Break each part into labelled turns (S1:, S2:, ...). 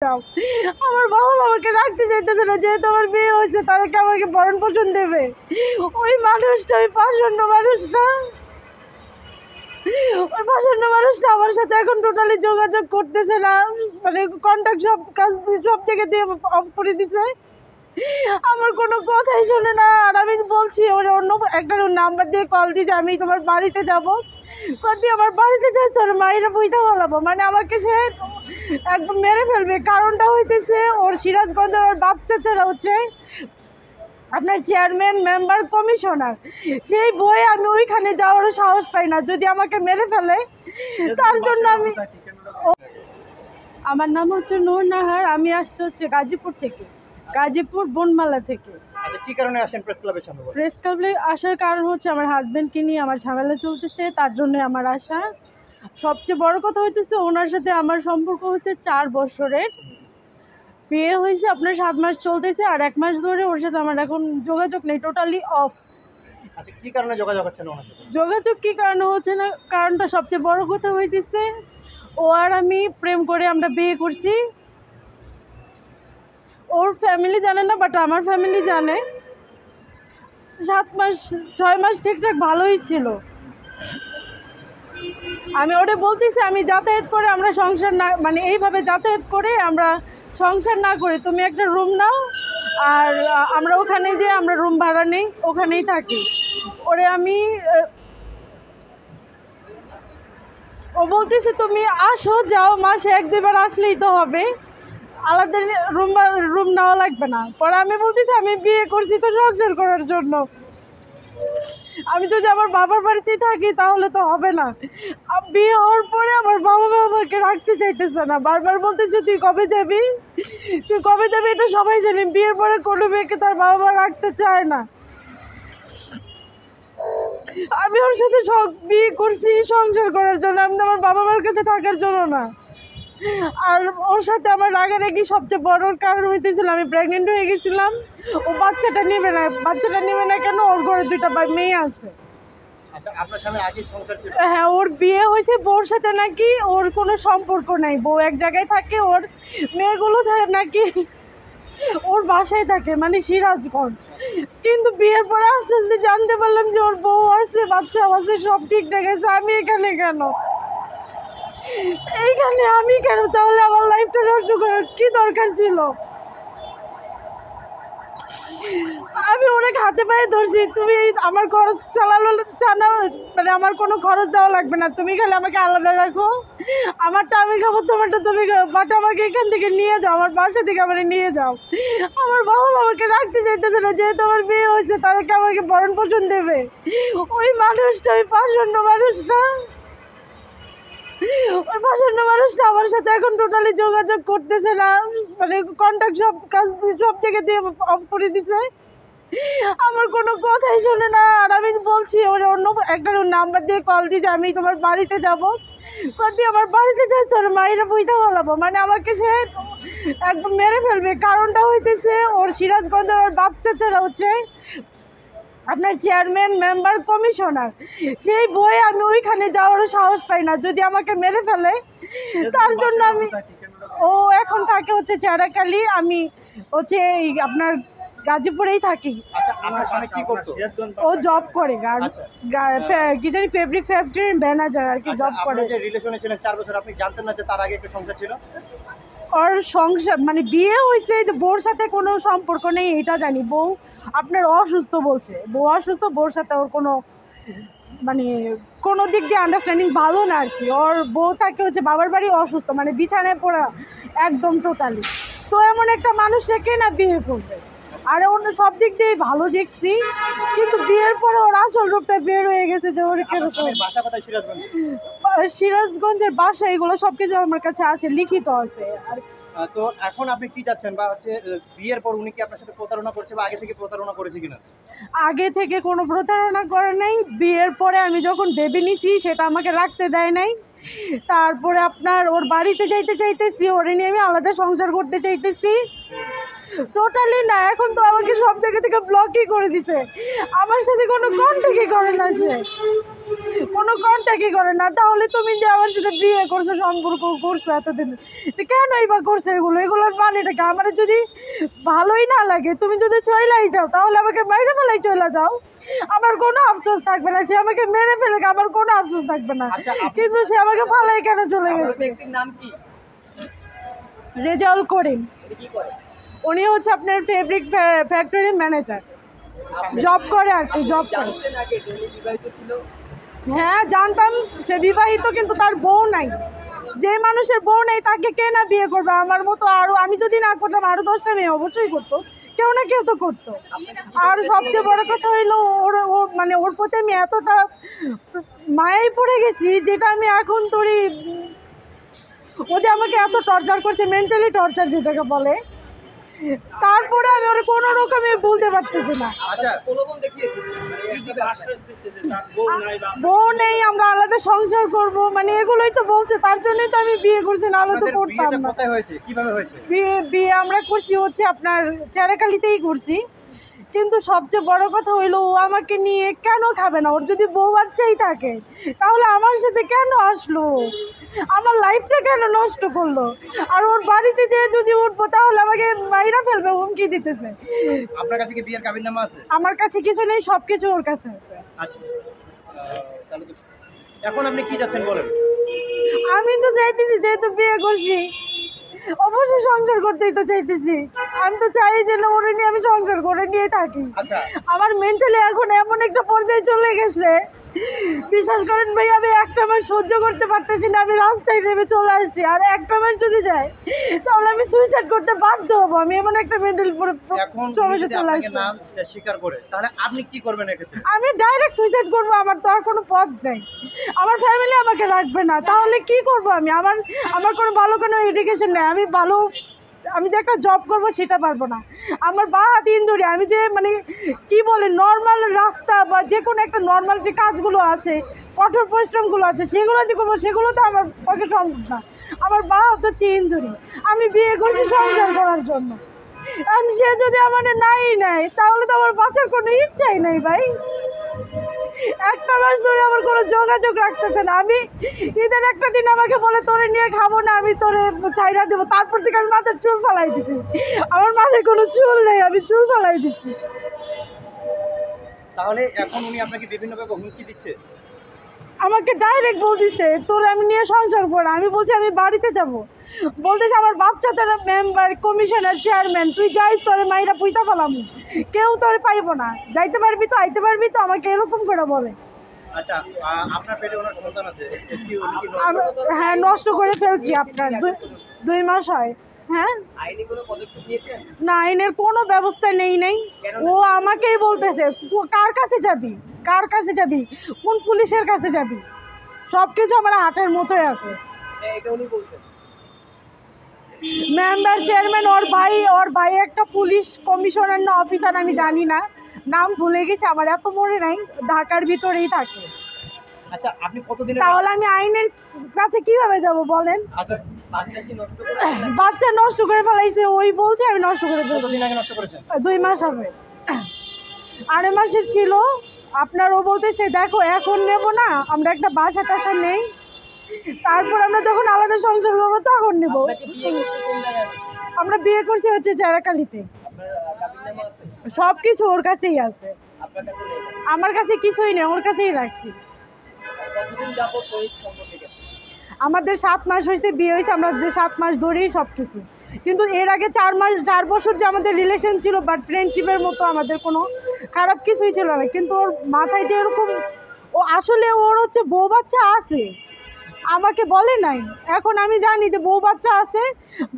S1: দাও। আমার বাবা আমাকে রাখতে চাইতেছে না, যেহেতু আমার বিয়ে হয়েছে তারা কি আমাকে ভরণ পোষণ দেবে? ওই মানুষটা, ওই পাষণ্ড মানুষটা আমার সাথে এখন টোটালি যোগাযোগ করতেছে না, মানে কন্ট্যাক্ট সব থেকে দিয়ে অফ করে দিছে। আমার কোনো কথাই শোনে না। আর আমি বলছি ওর অন্য একটা নাম্বার দিয়ে কল দিয়েছে, আমি তোমার বাড়িতে যাবো। কদি আমার বাড়িতে যাই তোর মায়েরা বইতে বলাবো, মানে আমাকে সে একদম মেরে ফেলবে। কারণটা হইতেছে ওর সিরাজগঞ্জের ওর বাচ্চা ছাড়া হচ্ছে আপনার চেয়ারম্যান, মেম্বার, কমিশনার। সেই বই আমি ওইখানে যাওয়ারও সাহস পাই না, যদি আমাকে মেরে ফেলে। তার জন্য আমার নাম হচ্ছে নূর নাহার। আমি আসছি হচ্ছে গাজীপুর থেকে, গাজীপুর বনমালা থেকে।
S2: আচ্ছা, কি কারণে আসেন প্রেস ক্লাবের সামনে?
S1: প্রেস ক্লাবে আসার কারণ হচ্ছে আমার হাজব্যান্ডকে নিয়ে আমার ঝামেলা চলতেছে, তার জন্য আমার আসা। সবচেয়ে বড় কথা হইতেছে ওনার সাথে আমার সম্পর্ক হচ্ছে 4 বছরের। বিয়ে হয়েছে আপনার 7 মাস চলতেছে, আর 1 মাস ধরে ওর সাথে আমার এখন যোগাযোগ নেই, টোটালি অফ।
S2: আচ্ছা, কি কারণে যোগাযোগ হচ্ছে না ওনার সাথে?
S1: যোগাযোগ কী কারণে হচ্ছে না, কারণটা সবচেয়ে বড় কথা হইতেছে ও আর আমি প্রেম করে আমরা বিয়ে করছি। ওর ফ্যামিলি জানে না, বাট আমার ফ্যামিলি জানে। 6 মাস ঠিকঠাক ভালোই ছিল। আমি ওরে বলতেছি আমি যাতায়াত করে আমরা সংসার না, মানে এইভাবে যাতায়াত করে আমরা সংসার না করি, তুমি একটা রুম নাও আর আমরা ওখানে যে আমরা রুম ভাড়া নেই, ওখানেই থাকি। ওরে আমি ও বলতেছে তুমি আসো যাও, মাসে 1-2 বার আসলেই তো হবে, আলাদা রুম নেওয়া লাগবে না। পরে আমি বলতেছি আমি বিয়ে করছি তো সংসার করার জন্য, আমি যদি আমার বাবার বাড়িতেই থাকি তাহলে তো হবে না। বিয়ে হওয়ার পরে আমার বাবা আমাকে রাখতে চাইতেছে না, বারবার বলতেছে তুই কবে যাবি, তুই কবে যাবি। এটা সবাই জানি, বিয়ের পরে কোনো মেয়েকে তার বাবা মা রাখতে চায় না। আমি ওর সাথে বিয়ে করছি সংসার করার জন্য, আমি আমার বাবা মার কাছে থাকার জন্য না। আর ওর সাথে আমার রাগারাগি সবচেয়ে বড় কারণ হইতেছিল আমি প্রেগনেন্ট হয়ে গেছিলাম। ও বাচ্চাটা নেবে না কেন, ওর ঘরে 2টা মেয়ে আছে।
S2: আচ্ছা, আপনার সামনে আগে সংসার ছিল?
S1: হ্যাঁ, ওর বিয়ে হয়েছে, বউর সাথে নাকি ওর কোনো সম্পর্ক নাই, বউ এক জায়গায় থাকে, ওর মেয়েগুলো নাকি ওর বাসায় থাকে, মানে সিরাজগঞ্জ। কিন্তু বিয়ের পরে আস্তে আস্তে জানতে পারলাম যে ওর বউ আছে, বাচ্চা আছে, সব ঠিকঠাক আছে। আমি এখানে কেন, আমি কেন? তাহলে আমার লাইফটা নষ্ট করার কি দরকার ছিল? আমি অনেক হাতে পায়ে ধরছি, তুমি আমার খরচ চালানো, মানে আমার কোনো খরচ দেওয়া লাগবে না, তুমি খালি আমাকে আলাদা রাখো, আমারটা আমি খাবো, তোমারটা তুমি খাবো, বাট আমাকে এখান থেকে নিয়ে যাও, আমার বাসা থেকে আমার নিয়ে যাও। আমার বাবা আমাকে রাখতে চাইতেছে না, যেহেতু আমার বিয়ে হয়েছে তারা কি আমাকে ভরণ পোষণ দেবে? ওই মানুষটা, ওই পাষণ্ড মানুষটা আমার সাথে এখন টোটালি যোগাযোগ করতেছে না, মানে কন্ট্যাক্ট সব থেকে দিয়ে অফ করে দিছে। আমার কোনো কথাই শোনে না। আর আমি বলছি ওর অন্য একটা নাম্বার দিয়ে কল দিয়েছে, আমি তোমার বাড়িতে যাবো। কদি আমার বাড়িতে যাই তোর মায়েরা বইতে বলাবো, মানে আমাকে সে একদম মেরে ফেলবে। কারণটা হইতেছে ওর সিরাজগঞ্জের ওর বাচ্চা ছাড়া হচ্ছে আপনার চেয়ারম্যান, মেম্বার, কমিশনার। সেই বই আমি ওইখানে যাওয়ারও সাহস পাই না, যদি আমাকে মেরে ফেলে। তার জন্য ও এখন থাকে হচ্ছে চেরাকালি, আমি হচ্ছে আপনার গাজীপুরেই থাকি।
S2: আচ্ছা, আপনার স্বামী কি করতো?
S1: ও জব করে, কি জানি ফেব্রিক ফ্যাক্টরির ম্যানেজার আর কি, জব করে।
S2: যে রিলেশনে ছিলেন 4 বছর, আপনি জানতেন না যে তার আগে একটা সংসার ছিল?
S1: ওর সংসার মানে বিয়ে হয়েছে, যে বউর সাথে কোনো সম্পর্ক নেই এটা জানি। বউ আপনার অসুস্থ বলছে, বউ অসুস্থ, বউর সাথে ওর কোনো মানে কোনো দিক দিয়ে আন্ডারস্ট্যান্ডিং ভালো না আর কি। ওর বউ থাকে হচ্ছে বাবার বাড়ি, অসুস্থ, মানে বিছানায় পড়া একদম টোটালি। তো এমন একটা মানুষকে কে না বিয়ে করবে? আর অন্য সব দিক দিয়েই ভালো দেখছি, কিন্তু বিয়ের পরে ওর আসল রূপটা বের হয়ে গেছে যে ওর কিরকম। সিরাজগঞ্জের বাসা, এগুলো সব কিছু আমার কাছে আছে, লিখিত আছে।
S2: তো এখন আপনি কি চাচ্ছেন, বা হচ্ছে বিয়ের পর উনি কি আপনার সাথে প্রতারণা করছে, বা আগে থেকে প্রতারণা করেছে কিনা?
S1: আগে থেকে কোনো প্রতারণা করে নাই। বিয়ের পরে আমি যখন বেবি নিছি সেটা আমাকে রাখতে দেয় নাই। তারপরে আপনার ওর বাড়িতে যাইতে চাইতেছি, ওরে নিয়ে আমি আলাদা সংসার করতে চাইতেছি। টোটালি না, এখন তো আমাকে সব জায়গা থেকে ব্লকই করে দিছে। আমার সাথে কোনো কন্ট্যাক্টই করে না, সে কোনো কন্ট্যাক্টই করে না। তাহলে তুমি যে আমার সাথে বিয়ে করছো, সম্পর্ক করছো এতদিন, তো কেনই বা করছো এগুলোর মানেটা কি? আমার যদি ভালোই না লাগে, তুমি যদি চইলাই যাও তাহলে আমাকে বাইরে ফেলাই চলে যাও, আমার কোনো আফসোস থাকবে না। সে আমাকে মেরে ফেলে আমার কোনো আফসোস থাকবে না, কিন্তু সে আমাকে ফালাই কেন চলে গেছে? রেজাউল করিম, উনি হচ্ছে আপনার ফেব্রিক ফ্যাক্টরি ম্যানেজার, জব করে আর কি, জব করে। হ্যাঁ জানতাম সে বিবাহিত, কিন্তু তার বউ নাই। যে মানুষের বউ নেই তাকে কে না বিয়ে করবে? আমার মতো আরও, আমি যদি না করতাম আরও 10টা মেয়ে অবশ্যই করতো, কেউ না কেউ তো করতো। আর সবচেয়ে বড় কথা হইলো মানে ওর প্রতি আমি এতটা মায়ায় পড়ে গেছি, যেটা আমি এখন তোরই, ও যে আমাকে এত টর্চার করছে, মেন্টালি টর্চার যেটাকে বলে, তারপরে আমি ওরা কোনো রকমে বলতে পারতেছি না। বউ নেই, আমরা আলাদা সংসার করব, মানে এগুলোই তো বলছে, তার জন্যই তো আমি বিয়ে করছি, নাহলে তো করতাম না। বিয়ে আমরা করছি হচ্ছে আপনার চেরাকালিতেই করছি, কিন্তু সবচেয়ে বড় কথা হইলো ও আমাকে নিয়ে কেন খাবে না? ওর যদি বউ বাচ্চাই থাকে তাহলে আমার সাথে কেন আসলো? আমার লাইফটা কেন নষ্ট করলো? আর ওর বাড়িতে যে যদি উঠবো তাহলে আমাকে মাইরা ফেলবে, হুমকি দিতেছে।
S2: আপনার কাছে কি বিয়ের কাবিননামা আছে?
S1: আমার কাছে কিছু নেই, সব কিছু ওর কাছে আছে।
S2: আচ্ছা, এখন আপনি কি চাচ্ছেন বলেন?
S1: আমি তো চাইতেছি, যেহেতু বিয়ে করছি অবশ্যই সংসার করতেই তো চাইতেছি। আমি তো চাই যে না, ওরে নিয়ে আমি সংসার করে নিয়ে থাকি। আমার মেন্টালি এখন এমন একটা পর্যায়ে চলে গেছে, বিশ্বাস করেন ভাই, আমি একটা মাস সহ্য করতে পারতেছি না। আমি রাস্তায় নেমে চলে আসছি, আর একটা মাস যদি যায় তাহলে আমি সুইসাইড করতে বাধ্য হবো। আমি এমন একটা মেন্টাল সমস্যা চলে আসছি।
S2: স্বীকার করে তাহলে আপনি কি করবেন এক্ষেত্রে?
S1: আমি ডাইরেক্ট সুইসাইড করবো, আমার তো আর কোনো পথ নেই। আমার ফ্যামিলি আমাকে রাখবে না, তাহলে কি করব আমি? আমার কোনো ভালো কোনো এডুকেশন নেই, আমি যে একটা জব করব সেটা পারবো না। আমার বা হাত ইনজুরি, আমি যে মানে কি বলে নর্মাল রাস্তা বা যে কোনো একটা নর্মাল যে কাজগুলো আছে, কঠোর পরিশ্রমগুলো আছে, সেগুলো যে করবো সেগুলো তো আমার পক্ষে সম্ভব না। আমার বা হাত হচ্ছে ইনজুরি, আমি বিয়ে করছি সংসার করার জন্য। আর সে যদি আমার নাই নেয় তাহলে তো আমার বাঁচার কোনো ইচ্ছাই নেই ভাই। একটা মাস ধরে আমার কোনো যোগাযোগ রাখতেছে না। আমি ঈদের একটা দিন আমাকে বলে তোরে নিয়ে খাবো না, আমি তোরে ছাইরা দেবো, তারপর থেকে আমি মাথার চুল ফালাই দিছি। আমার মাথায় কোনো চুল নেই, আমি চুল ফালাই দিছি।
S2: তাহলে এখন উনি আপনাকে বিভিন্নভাবে হুমকি দিচ্ছে?
S1: আমাকে ডাইরেক্ট বলতেছে তোরে আমি নিয়ে সংসার করবো। আমি বলছি আমি বাড়িতে যাব, বলতেছে আমার বাপ চাচারা মেম্বার, কমিশনার, চেয়ারম্যান, তুই যাইস তোরে মাইরা পুইতা ফেলাম, কেউ তোরে পাইবো না, যাইতে পারবি তো, আইতে পারবি তো, আমাকে এরকম করে বলে।
S2: আচ্ছা, আপনার পেটে ওনার সন্তান আছে?
S1: হ্যাঁ, নষ্ট করে ফেলছি। আপনার 2 মাস হয়। হ্যাঁ, না, আইনের কোনো ব্যবস্থা নেই। ও আমাকেই বলতেছে কার কাছে যাবি, কার কাছে যাবি, কোন পুলিশের কাছে যাবি, সব কিছু আমার হাটের মতোই আছে। মেম্বার, চেয়ারম্যান, ওর ভাই একটা পুলিশ কমিশনার না অফিসার, আমি জানি না, নাম ভুলে গেছি, আমার এত মনে নাই, ঢাকার ভিতরেই থাকে।
S2: আচ্ছা, আপনি কতদিন?
S1: তাহলে আমি আইনের কাছে কিভাবে যাব বলেন?
S2: আচ্ছা,
S1: বাচ্চা নষ্ট করে ফেলাইছে, ওই বলছে আমি নষ্ট করে ফেলছি।
S2: কতদিন আগে নষ্ট করেছেন?
S1: 2 মাস হবে, 2.5 মাসের ছিল আপনার। ও বলতেছে দেখো এখন নেব না, আমরা একটা বাসা টাসা নেই, তারপর আমরা যখন আলাদা সংসার করবো তখন নেব। আমরা বিয়ে করছি হচ্ছে চেরাকালিতে, সব কিছু ওর কাছেই আছে, আমার কাছে কিছুই নেই, ওর কাছেই রাখছি। আমাদের 7 মাস হয়েছে বিয়ে হয়েছে, আমাদের 7 মাস ধরেই সব কিছু। কিন্তু এর আগে 4 বছর যে আমাদের রিলেশন ছিল, বাট ফ্রেন্ডশিপের মতো, আমাদের কোনো খারাপ কিছুই ছিল না। কিন্তু ওর মাথায় যে এরকম, ও আসলে ওর হচ্ছে বউ বাচ্চা আছে, আমাকে বলে নাই। এখন আমি জানি যে বউ বাচ্চা আছে,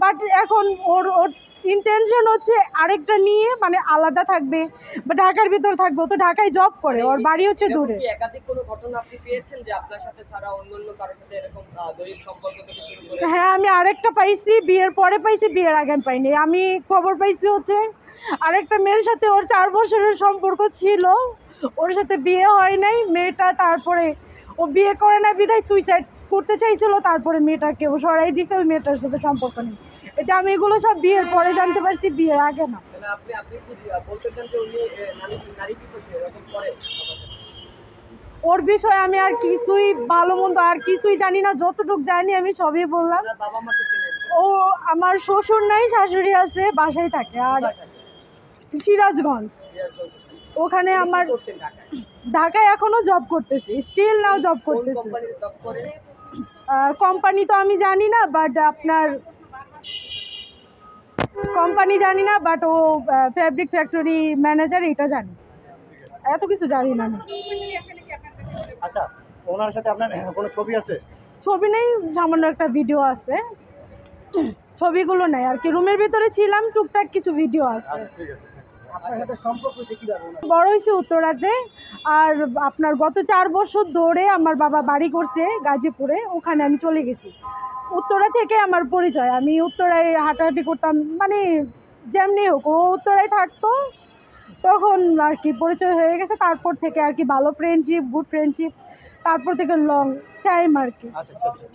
S1: বাট এখন ওর ইন্টেনশন হচ্ছে আরেকটা নিয়ে, মানে আলাদা থাকবে বা ঢাকার ভিতর থাকবে। ও তো ঢাকায় জব করে, ওর বাড়ি হচ্ছে দূরে।
S3: একাধিক কোনো ঘটনা আপনি পেয়েছেন যে আপনার সাথে ছাড়া অন্য কারোর সাথে এরকম দৈহিক সম্পর্ক থেকে শুরু করে?
S1: হ্যাঁ, আমি আরেকটা পাইছি, বিয়ের পরে পাইছি, বিয়ের আগে পাইনি। আমি খবর পাইছি হচ্ছে আরেকটা মেয়ের সাথে ওর 4 বছরের সম্পর্ক ছিল, ওর সাথে বিয়ে হয় নাই মেয়েটা, তারপরে ও বিয়ে করে না বিধায় সুইসাইড করতে চাইছিল, তারপরে মেয়েটাকেও সরাই দিছে, ওই মেয়েটার সাথে সম্পর্ক নেই। এটা আমি এগুলো সব বিয়ের পরে জানতে পারছি, বিয়ের আগে না।
S3: তাহলে আপনি কি বলতে চান যে উনি নারী পিপাসী এরকম করে?
S1: ওর বিষয়ে আমি আর কিছুই ভালো মন্দ আর কিছুই জানি না, যতটুকু জানি আমি সবই বললাম।
S3: আপনার বাবা মাকে চেনেন?
S1: ও আমার শ্বশুর নাই, শাশুড়ি আছে, বাসায় থাকে। আর সিরাজগঞ্জ, ওখানে আমার
S3: করতেন ঢাকায়?
S1: ঢাকায় এখনো জব করতেছি, স্টিল নাও জব
S3: কোন
S1: করতেছি।
S3: কোম্পানিতে জব করে?
S1: কোম্পানি তো আমি জানি না, বাট আপনার কোম্পানি জানি না, বাট ও ফ্যাব্রিক ফ্যাক্টরি ম্যানেজার, এটা জানি, এত কিছু জানি না আমি।
S2: আচ্ছা, ওনার সাথে আপনার কোনো ছবি আছে?
S1: ছবি নেই, সামান্য একটা ভিডিও আছে, ছবিগুলো নেই আর কি। রুমের ভিতরে ছিলাম, টুকটাক কিছু ভিডিও আছে।
S2: আচ্ছা, ঠিক আছে।
S3: আপনার সাথে সম্পর্ক হয়েছে কিভাবে?
S1: বড় হয়েছে উত্তরাতে, আর আপনার গত 4 বছর ধরে আমার বাবা বাড়ি করছে গাজীপুরে, ওখানে আমি চলে গেছি। উত্তরা থেকে আমার পরিচয়, আমি উত্তরায় হাঁটাহাঁটি করতাম, মানে যেমনি হোক ও উত্তরায় থাকতো, তখন আর কি পরিচয় হয়ে গেছে। তারপর থেকে আর কি ভালো ফ্রেন্ডশিপ, গুড ফ্রেন্ডশিপ, তারপর থেকে লং টাইম আর কি।
S2: আচ্ছা, ঠিক আছে।